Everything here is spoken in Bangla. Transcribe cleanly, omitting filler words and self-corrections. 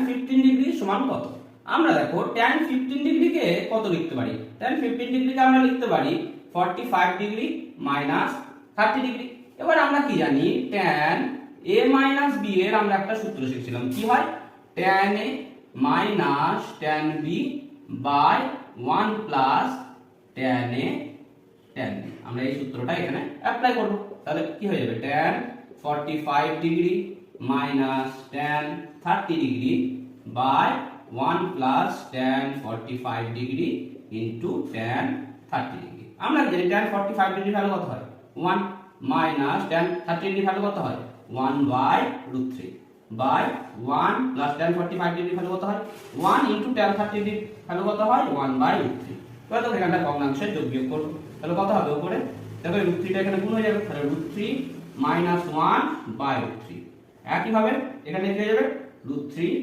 15 ডিগ্রি সমান কত? আমরা দেখো tan 15 ডিগ্রিকে কত লিখতে পারি? tan 15 ডিগ্রিকে আমরা লিখতে পারি 45 ডিগ্রি মাইনাস 30 ডিগ্রি। এবার আমরা কি জানি, tan a মাইনাস b এর আমরা একটা সূত্র শিখছিলাম, কি হয়? tan a minus tan b by 1 plus tan a tan b। আমরা এই সূত্রটা এখানে অ্যাপ্লাই করব। তাহলে কি হয়ে যাবে? tan 45 degree minus tan 30 degree by 1 plus tan 45 degree into tan 30 degree. আমরা জানি tan 45 ডিগ্রি ভ্যালু কত হয়? 1 মাইনাস tan 30 ডিগ্রি ভ্যালু কত হয়? 1 by √3 by 1 plus tan 45 degree value কত হয়? 1 ইনটু tan 30 ডিগ্রি ভ্যালু কত হয়? 1 বাই √3। এবার তো এখানটা ভগ্নাংশে যোগ বিয়োগ করব। তাহলে কত হবে উপরে? দেখো √3 টা এখানে গুণ হয়ে যাবে, তাহলে √3 মাইনাস 1 বাই √3। একইভাবে এখানে কি হয়ে যাবে? √3